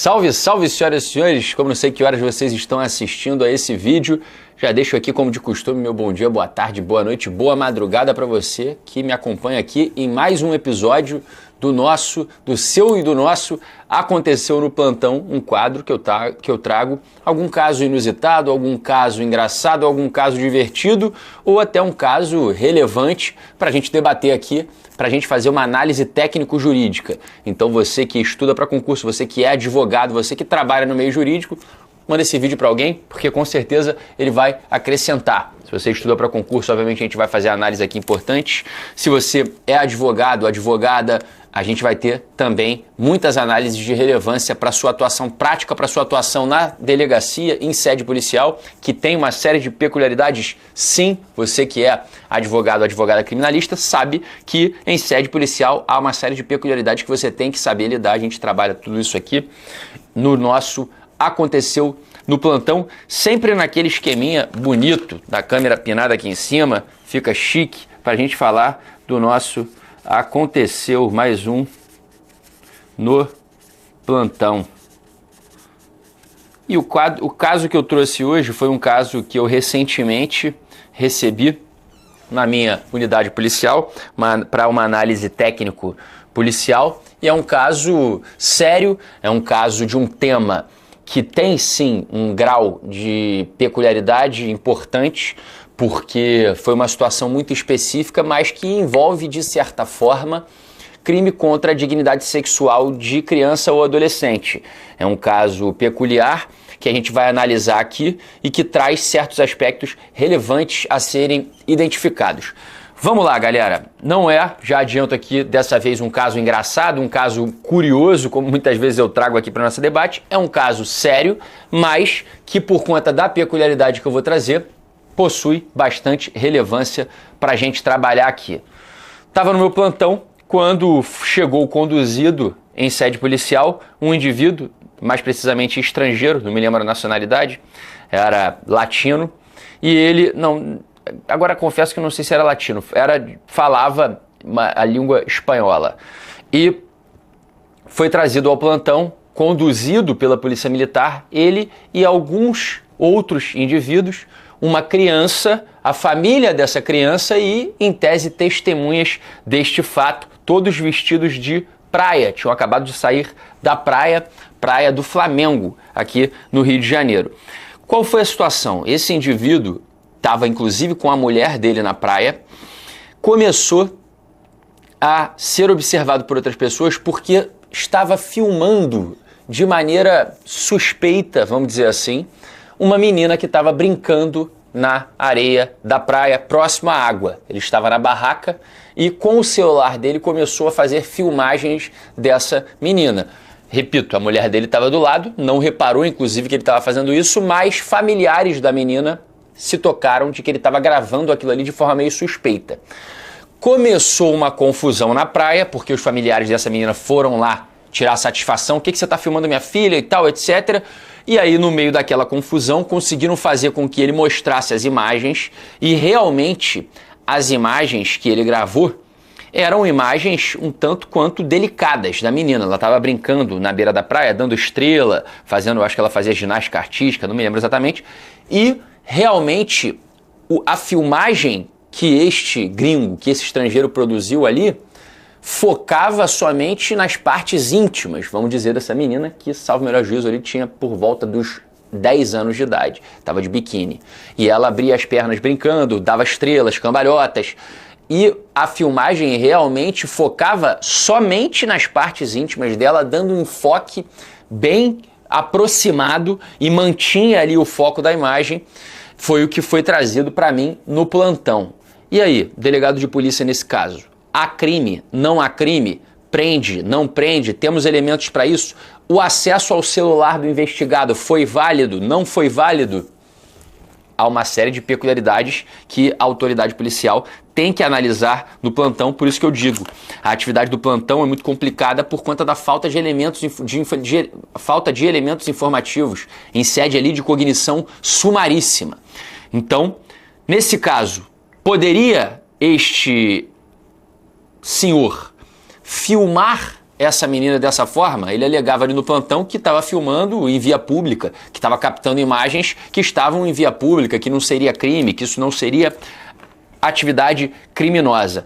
Salve, salve, senhoras e senhores! Como não sei que horas vocês estão assistindo a esse vídeo, já deixo aqui, como de costume, meu bom dia, boa tarde, boa noite, boa madrugada para você que me acompanha aqui em mais um episódio do seu e do nosso Aconteceu no Plantão, um quadro que eu trago algum caso inusitado, algum caso engraçado, algum caso divertido ou até um caso relevante para a gente debater aqui, para a gente fazer uma análise técnico-jurídica. Então você que estuda para concurso, você que é advogado, você que trabalha no meio jurídico, manda esse vídeo para alguém, porque com certeza ele vai acrescentar. Se você estuda para concurso, obviamente a gente vai fazer análise aqui importantes. Se você é advogado, advogada, a gente vai ter também muitas análises de relevância para sua atuação prática, para sua atuação na delegacia, em sede policial, que tem uma série de peculiaridades. Sim, você que é advogado, advogada criminalista, sabe que em sede policial há uma série de peculiaridades que você tem que saber lidar. A gente trabalha tudo isso aqui no nosso Aconteceu no Plantão, sempre naquele esqueminha bonito da câmera pinada aqui em cima, fica chique para a gente falar do nosso Aconteceu mais um no Plantão. E o caso que eu trouxe hoje foi um caso que eu recentemente recebi na minha unidade policial para uma análise técnico policial, e é um caso sério, é um caso de um tema que tem sim um grau de peculiaridade importante, porque foi uma situação muito específica, mas que envolve, de certa forma, crime contra a dignidade sexual de criança ou adolescente. É um caso peculiar que a gente vai analisar aqui e que traz certos aspectos relevantes a serem identificados. Vamos lá, galera. Não é, já adianto aqui, dessa vez um caso engraçado, um caso curioso, como muitas vezes eu trago aqui para o nosso debate. É um caso sério, mas que por conta da peculiaridade que eu vou trazer, possui bastante relevância para a gente trabalhar aqui. Estava no meu plantão quando chegou conduzido em sede policial um indivíduo, mais precisamente estrangeiro, não me lembro a nacionalidade, era latino, e ele não... Agora confesso que eu não sei se era latino, falava a língua espanhola. E foi trazido ao plantão, conduzido pela Polícia Militar, ele e alguns outros indivíduos, uma criança, a família dessa criança e, em tese, testemunhas deste fato, todos vestidos de praia. Tinham acabado de sair da praia do Flamengo, aqui no Rio de Janeiro. Qual foi a situação? Esse indivíduo estava inclusive com a mulher dele na praia, começou a ser observado por outras pessoas porque estava filmando de maneira suspeita, vamos dizer assim, uma menina que estava brincando na areia da praia, próximo à água. Ele estava na barraca e com o celular dele começou a fazer filmagens dessa menina. Repito, a mulher dele estava do lado, não reparou inclusive que ele estava fazendo isso, mas familiares da menina se tocaram de que ele estava gravando aquilo ali de forma meio suspeita. Começou uma confusão na praia, porque os familiares dessa menina foram lá tirar satisfação. O que você está filmando minha filha e tal, etc. E aí, no meio daquela confusão, conseguiram fazer com que ele mostrasse as imagens, e realmente as imagens que ele gravou eram imagens um tanto quanto delicadas da menina. Ela estava brincando na beira da praia, dando estrela, fazendo, acho que ela fazia ginástica artística, não me lembro exatamente, e realmente a filmagem que este gringo, que esse estrangeiro produziu ali, focava somente nas partes íntimas, vamos dizer, dessa menina, que, salvo o melhor juízo, ali tinha por volta dos 10 anos de idade, estava de biquíni. E ela abria as pernas brincando, dava estrelas, cambalhotas, e a filmagem realmente focava somente nas partes íntimas dela, dando um enfoque bem aproximado e mantinha ali o foco da imagem. Foi o que foi trazido para mim no plantão. E aí, delegado de polícia nesse caso? Há crime? Não há crime? Prende? Não prende? Temos elementos para isso? O acesso ao celular do investigado foi válido? Não foi válido? Há uma série de peculiaridades que a autoridade policial tem que analisar no plantão, por isso que eu digo, a atividade do plantão é muito complicada por conta da falta de elementos, falta de elementos informativos em sede ali de cognição sumaríssima. Então, nesse caso, poderia este senhor filmar essa menina dessa forma? Ele alegava ali no plantão que estava filmando em via pública, que estava captando imagens que estavam em via pública, que não seria crime, que isso não seria atividade criminosa.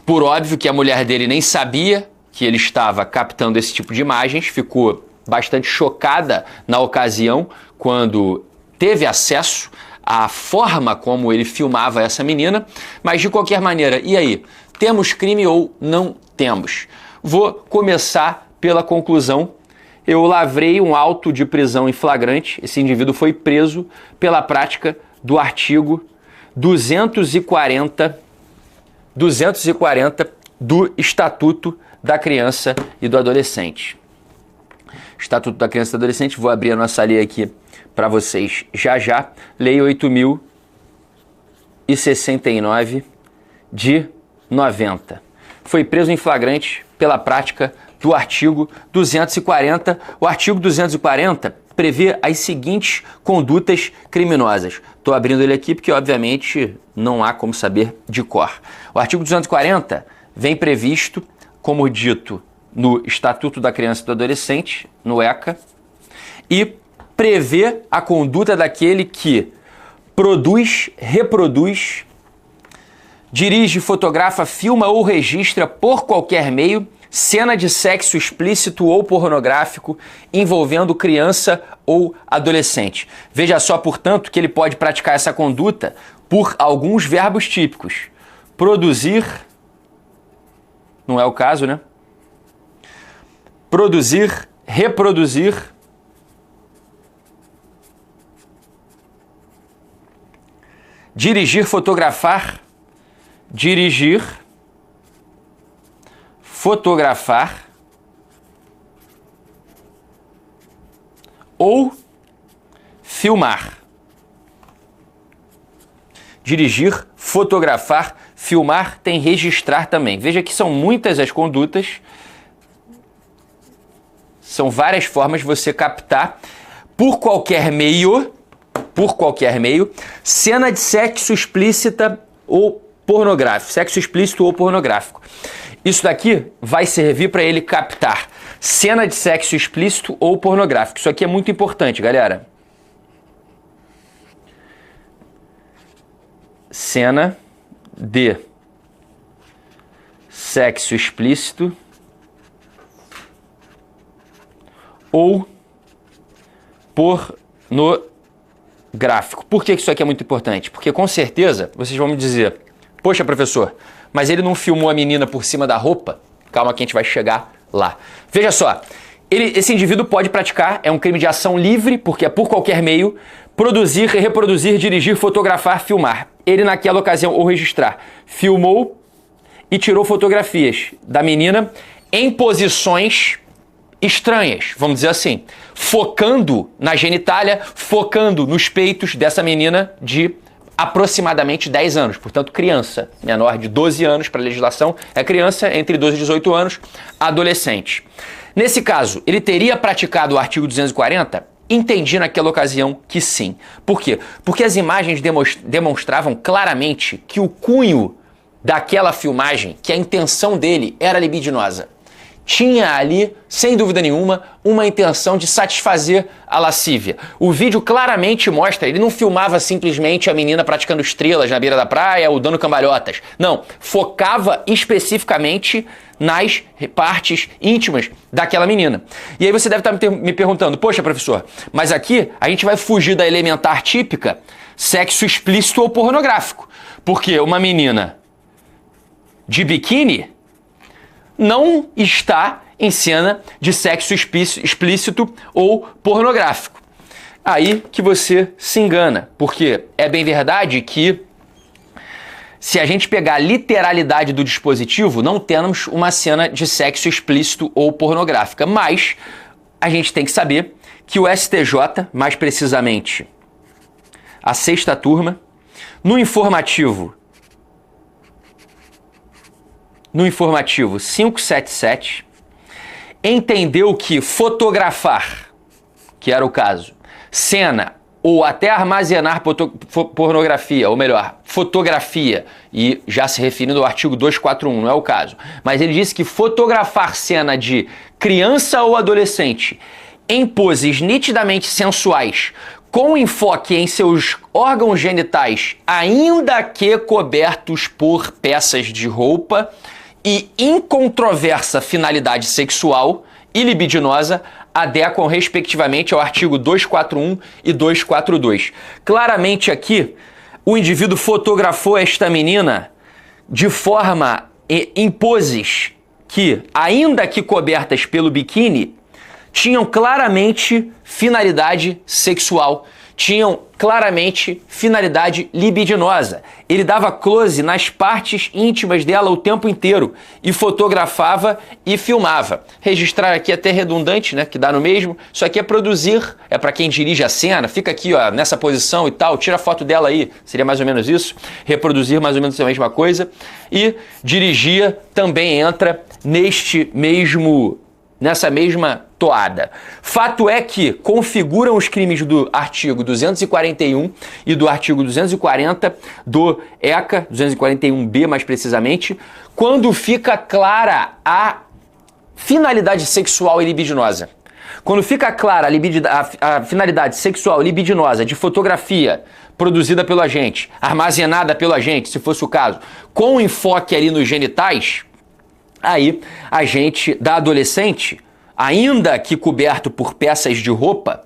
Por óbvio que a mulher dele nem sabia que ele estava captando esse tipo de imagens, ficou bastante chocada na ocasião quando teve acesso à forma como ele filmava essa menina, mas de qualquer maneira, e aí? Temos crime ou não temos? Vou começar pela conclusão. Eu lavrei um auto de prisão em flagrante. Esse indivíduo foi preso pela prática do artigo 240 do Estatuto da Criança e do Adolescente. Estatuto da Criança e do Adolescente, vou abrir a nossa lei aqui para vocês já. Lei 8.069 de 90. Foi preso em flagrante pela prática do artigo 240. O artigo 240 prevê as seguintes condutas criminosas. Estou abrindo ele aqui porque, obviamente, não há como saber de cor. O artigo 240 vem previsto, como dito, no Estatuto da Criança e do Adolescente, no ECA, e prevê a conduta daquele que produz, reproduz, dirige, fotografa, filma ou registra por qualquer meio cena de sexo explícito ou pornográfico envolvendo criança ou adolescente. Veja só, portanto, que ele pode praticar essa conduta por alguns verbos típicos. Produzir, não é o caso, né? Produzir, reproduzir, dirigir, fotografar, dirigir, fotografar ou filmar. Dirigir, fotografar, filmar, tem registrar também. Veja que são muitas as condutas, são várias formas de você captar por qualquer meio, cena de sexo explícita ou pornográfico, sexo explícito ou pornográfico. Isso daqui vai servir para ele captar cena de sexo explícito ou pornográfico. Isso aqui é muito importante, galera. Cena de sexo explícito ou pornográfico. Por que isso aqui é muito importante? Porque com certeza vocês vão me dizer: poxa, professor, mas ele não filmou a menina por cima da roupa? Calma que a gente vai chegar lá. Veja só, esse indivíduo pode praticar, é um crime de ação livre, porque é por qualquer meio, produzir, reproduzir, dirigir, fotografar, filmar. Ele naquela ocasião, ou registrar, filmou e tirou fotografias da menina em posições estranhas, vamos dizer assim, focando na genitália, focando nos peitos dessa menina de aproximadamente 10 anos, portanto criança, menor de 12 anos para a legislação, é criança entre 12 e 18 anos, adolescente. Nesse caso, ele teria praticado o artigo 240? Entendi naquela ocasião que sim. Por quê? Porque as imagens demonstravam claramente que o cunho daquela filmagem, que a intenção dele era libidinosa. Tinha ali, sem dúvida nenhuma, uma intenção de satisfazer a lascívia. O vídeo claramente mostra, ele não filmava simplesmente a menina praticando estrelas na beira da praia ou dando cambalhotas. Não, focava especificamente nas partes íntimas daquela menina. E aí você deve estar me perguntando: poxa, professor, mas aqui a gente vai fugir da elementar típica sexo explícito ou pornográfico. Porque uma menina de biquíni não está em cena de sexo explícito ou pornográfico. Aí que você se engana, porque é bem verdade que se a gente pegar a literalidade do dispositivo, não temos uma cena de sexo explícito ou pornográfica, mas a gente tem que saber que o STJ, mais precisamente a 6ª turma, no informativo 577, entendeu que fotografar, que era o caso, cena ou até armazenar pornografia, ou melhor, fotografia, e já se referindo ao artigo 241, não é o caso. Mas ele disse que fotografar cena de criança ou adolescente em poses nitidamente sensuais, com enfoque em seus órgãos genitais, ainda que cobertos por peças de roupa, e incontroversa finalidade sexual e libidinosa, adequam respectivamente ao artigo 241 e 242. Claramente aqui, o indivíduo fotografou esta menina de forma em poses que, ainda que cobertas pelo biquíni, tinham claramente finalidade sexual, tinham claramente finalidade libidinosa. Ele dava close nas partes íntimas dela o tempo inteiro e fotografava e filmava. Registrar aqui é até redundante, né, que dá no mesmo. Isso aqui é produzir, é para quem dirige a cena, fica aqui, ó, nessa posição e tal, tira a foto dela aí, seria mais ou menos isso. Reproduzir mais ou menos a mesma coisa. E dirigia também entra nessa mesma toada. Fato é que configuram os crimes do artigo 241 e do artigo 240 do ECA, 241B mais precisamente, quando fica clara a finalidade sexual e libidinosa. Quando fica clara a finalidade sexual e libidinosa de fotografia produzida pelo agente, armazenada pelo agente, se fosse o caso, com enfoque ali nos genitais, aí a gente da adolescente, ainda que coberto por peças de roupa,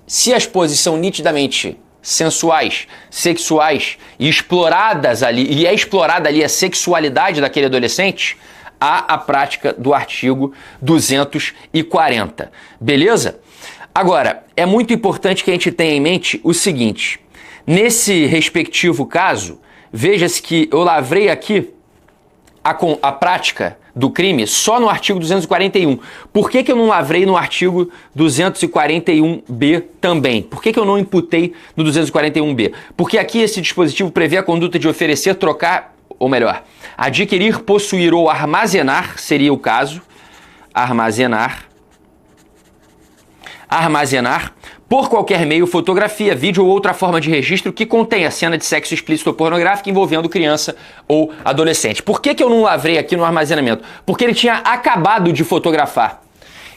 se as poses são nitidamente sensuais, sexuais e exploradas ali, e é explorada ali a sexualidade daquele adolescente, há a prática do artigo 240. Beleza? Agora, é muito importante que a gente tenha em mente o seguinte: nesse respectivo caso, veja-se que eu lavrei aqui a prática do crime só no artigo 241. Por que eu não lavrei no artigo 241B também? Por que eu não imputei no 241B? Porque aqui esse dispositivo prevê a conduta de oferecer, trocar, ou melhor, adquirir, possuir ou armazenar, seria o caso, armazenar, por qualquer meio, fotografia, vídeo ou outra forma de registro que contenha cena de sexo explícito ou pornográfico envolvendo criança ou adolescente. Por que eu não lavrei aqui no armazenamento? Porque ele tinha acabado de fotografar.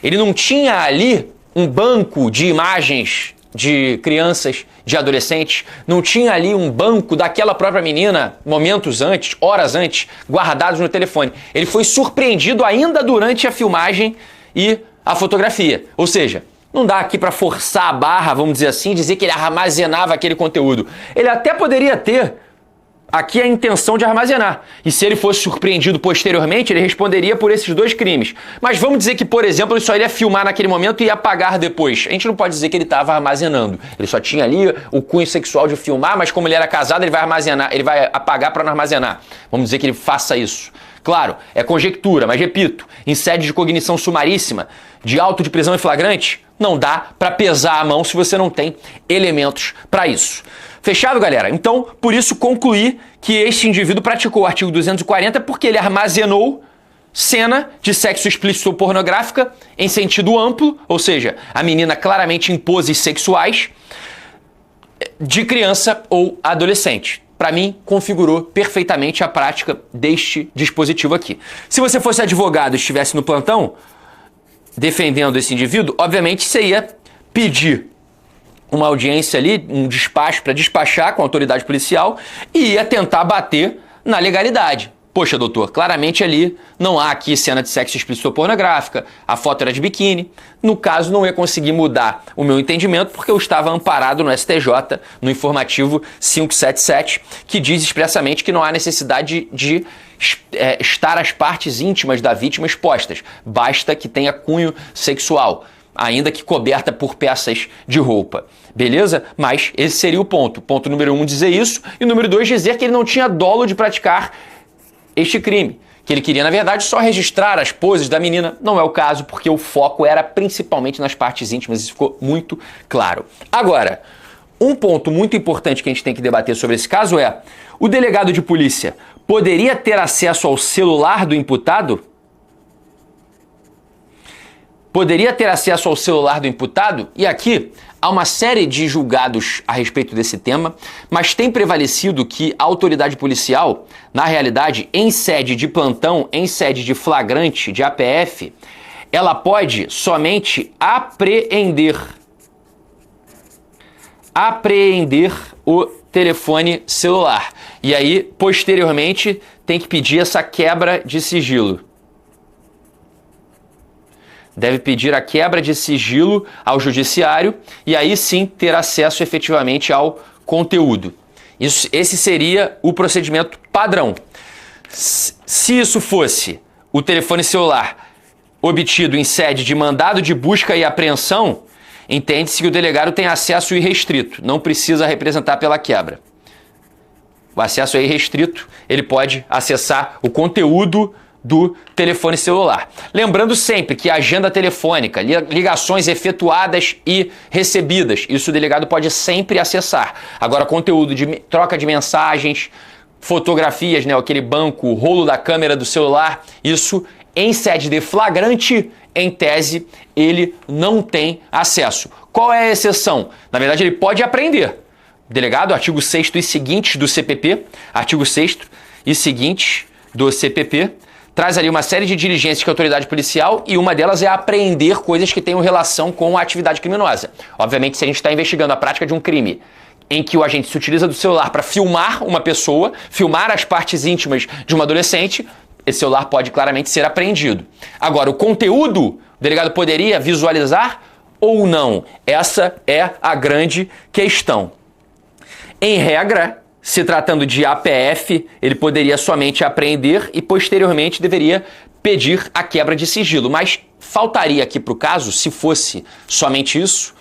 Ele não tinha ali um banco de imagens de crianças, de adolescentes, não tinha ali um banco daquela própria menina momentos antes, horas antes, guardados no telefone. Ele foi surpreendido ainda durante a filmagem e a fotografia. Ou seja, não dá aqui para forçar a barra, vamos dizer assim, dizer que ele armazenava aquele conteúdo. Ele até poderia ter aqui a intenção de armazenar. E se ele fosse surpreendido posteriormente, ele responderia por esses dois crimes. Mas vamos dizer que, por exemplo, ele só iria filmar naquele momento e ia apagar depois. A gente não pode dizer que ele estava armazenando. Ele só tinha ali o cunho sexual de filmar, mas como ele era casado, ele vai armazenar, ele vai apagar para não armazenar. Vamos dizer que ele faça isso. Claro, é conjectura, mas repito, em sede de cognição sumaríssima, de auto de prisão em flagrante, não dá para pesar a mão se você não tem elementos para isso. Fechado, galera? Então, por isso concluí que este indivíduo praticou o artigo 240 porque ele armazenou cena de sexo explícito ou pornográfica em sentido amplo, ou seja, a menina claramente em poses sexuais de criança ou adolescente. Para mim, configurou perfeitamente a prática deste dispositivo aqui. Se você fosse advogado e estivesse no plantão defendendo esse indivíduo, obviamente você ia pedir uma audiência ali, um despacho para despachar com a autoridade policial e ia tentar bater na legalidade. Poxa, doutor, claramente ali não há aqui cena de sexo explícito ou pornográfica, a foto era de biquíni. No caso, não ia conseguir mudar o meu entendimento porque eu estava amparado no STJ, no informativo 577, que diz expressamente que não há necessidade de estar as partes íntimas da vítima expostas. Basta que tenha cunho sexual, ainda que coberta por peças de roupa. Beleza? Mas esse seria o ponto. Ponto número 1, dizer isso. E número 2, dizer que ele não tinha dolo de praticar este crime, que ele queria, na verdade, só registrar as poses da menina. Não é o caso, porque o foco era principalmente nas partes íntimas, isso ficou muito claro. Agora, um ponto muito importante que a gente tem que debater sobre esse caso é: o delegado de polícia poderia ter acesso ao celular do imputado? poderia ter acesso ao celular do imputado? E aqui há uma série de julgados a respeito desse tema, mas tem prevalecido que a autoridade policial, na realidade, em sede de plantão, em sede de flagrante, de APF, ela pode somente apreender o telefone celular. E aí, posteriormente, tem que pedir essa quebra de sigilo. Deve pedir a quebra de sigilo ao judiciário e aí sim ter acesso efetivamente ao conteúdo. Esse seria o procedimento padrão. Se isso fosse o telefone celular obtido em sede de mandado de busca e apreensão, entende-se que o delegado tem acesso irrestrito, não precisa representar pela quebra. O acesso é irrestrito, ele pode acessar o conteúdo do telefone celular. Lembrando sempre que a agenda telefônica, ligações efetuadas e recebidas, isso o delegado pode sempre acessar. Agora, conteúdo de troca de mensagens, fotografias, né, aquele banco, o rolo da câmera do celular, isso em sede de flagrante, em tese, ele não tem acesso. Qual é a exceção? Na verdade, ele pode apreender. Delegado, artigo 6º e seguintes do CPP, artigo 6º e seguintes do CPP, traz ali uma série de diligências que a autoridade policial e uma delas é apreender coisas que tenham relação com a atividade criminosa. Obviamente, se a gente está investigando a prática de um crime em que o agente se utiliza do celular para filmar uma pessoa, filmar as partes íntimas de uma adolescente, esse celular pode claramente ser apreendido. Agora, o conteúdo, o delegado poderia visualizar ou não? Essa é a grande questão. Em regra, se tratando de APF, ele poderia somente apreender e posteriormente deveria pedir a quebra de sigilo. Mas faltaria aqui para o caso, se fosse somente isso,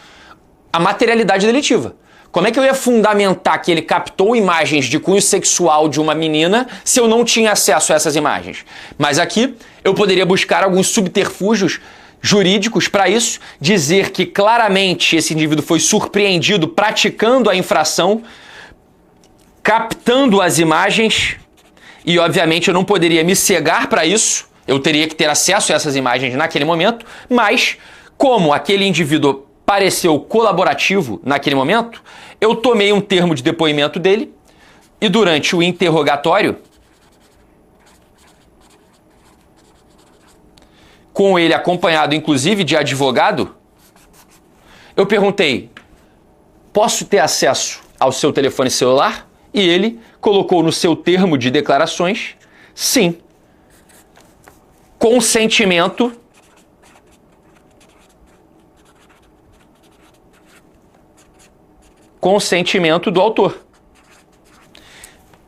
a materialidade delitiva. Como é que eu ia fundamentar que ele captou imagens de cunho sexual de uma menina se eu não tinha acesso a essas imagens? Mas aqui eu poderia buscar alguns subterfúgios jurídicos para isso, dizer que claramente esse indivíduo foi surpreendido praticando a infração, captando as imagens, e obviamente eu não poderia me cegar para isso, eu teria que ter acesso a essas imagens naquele momento, mas como aquele indivíduo pareceu colaborativo naquele momento, eu tomei um termo de depoimento dele e durante o interrogatório, com ele acompanhado inclusive de advogado, eu perguntei: posso ter acesso ao seu telefone celular? E ele colocou no seu termo de declarações, sim, consentimento do autor.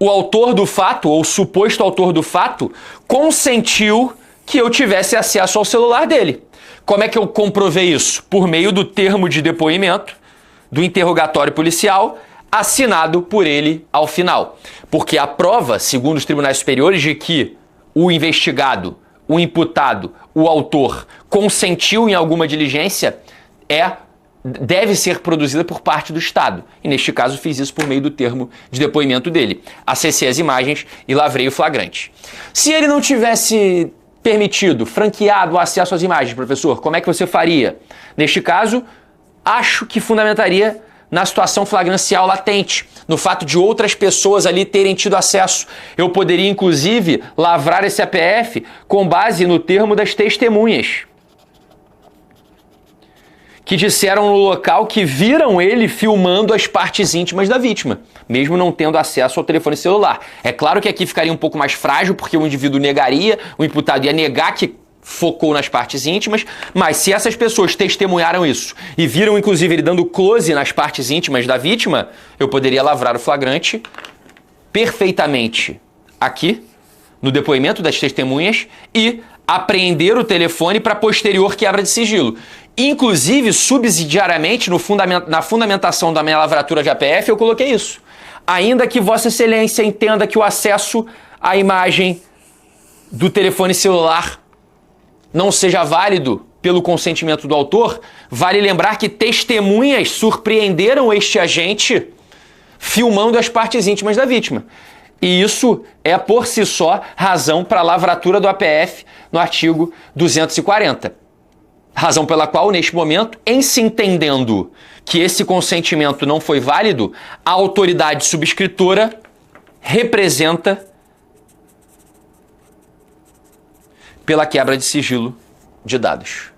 O autor do fato, ou o suposto autor do fato, consentiu que eu tivesse acesso ao celular dele. Como é que eu comprovei isso? Por meio do termo de depoimento, do interrogatório policial, assinado por ele ao final. Porque a prova, segundo os tribunais superiores, de que o investigado, o imputado, o autor consentiu em alguma diligência deve ser produzida por parte do Estado. E neste caso fiz isso por meio do termo de depoimento dele. Acessei as imagens e lavrei o flagrante. Se ele não tivesse permitido, franqueado o acesso às imagens, professor, como é que você faria? Neste caso, acho que fundamentaria na situação flagrancial latente, no fato de outras pessoas ali terem tido acesso. Eu poderia, inclusive, lavrar esse APF com base no termo das testemunhas, que disseram no local que viram ele filmando as partes íntimas da vítima, mesmo não tendo acesso ao telefone celular. É claro que aqui ficaria um pouco mais frágil, porque o indivíduo negaria, o imputado ia negar que focou nas partes íntimas, mas se essas pessoas testemunharam isso e viram inclusive ele dando close nas partes íntimas da vítima, eu poderia lavrar o flagrante perfeitamente aqui, no depoimento das testemunhas, e apreender o telefone para posterior quebra de sigilo. Inclusive, subsidiariamente, na fundamentação da minha lavratura de APF, eu coloquei isso. Ainda que Vossa Excelência entenda que o acesso à imagem do telefone celular não seja válido pelo consentimento do autor, vale lembrar que testemunhas surpreenderam este agente filmando as partes íntimas da vítima. E isso é, por si só, razão para a lavratura do APF no artigo 240. Razão pela qual, neste momento, em se entendendo que esse consentimento não foi válido, a autoridade subscritora representa pela quebra de sigilo de dados.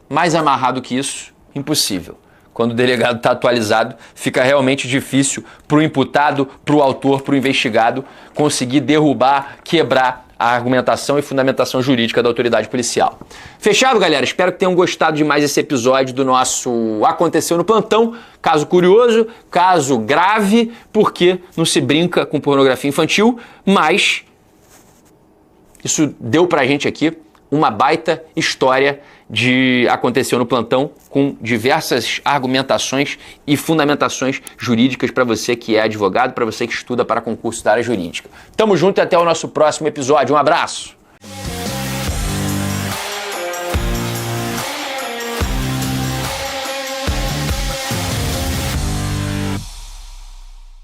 Mais amarrado que isso, impossível. Quando o delegado está atualizado, fica realmente difícil para o imputado, para o autor, para o investigado conseguir derrubar, quebrar a argumentação e fundamentação jurídica da autoridade policial. Fechado, galera? Espero que tenham gostado de mais esse episódio do nosso Aconteceu no Plantão. Caso curioso, caso grave, porque não se brinca com pornografia infantil, mas isso deu pra gente aqui uma baita história de Aconteceu no Plantão, com diversas argumentações e fundamentações jurídicas para você que é advogado, para você que estuda para concurso da área jurídica. Tamo junto e até o nosso próximo episódio. Um abraço!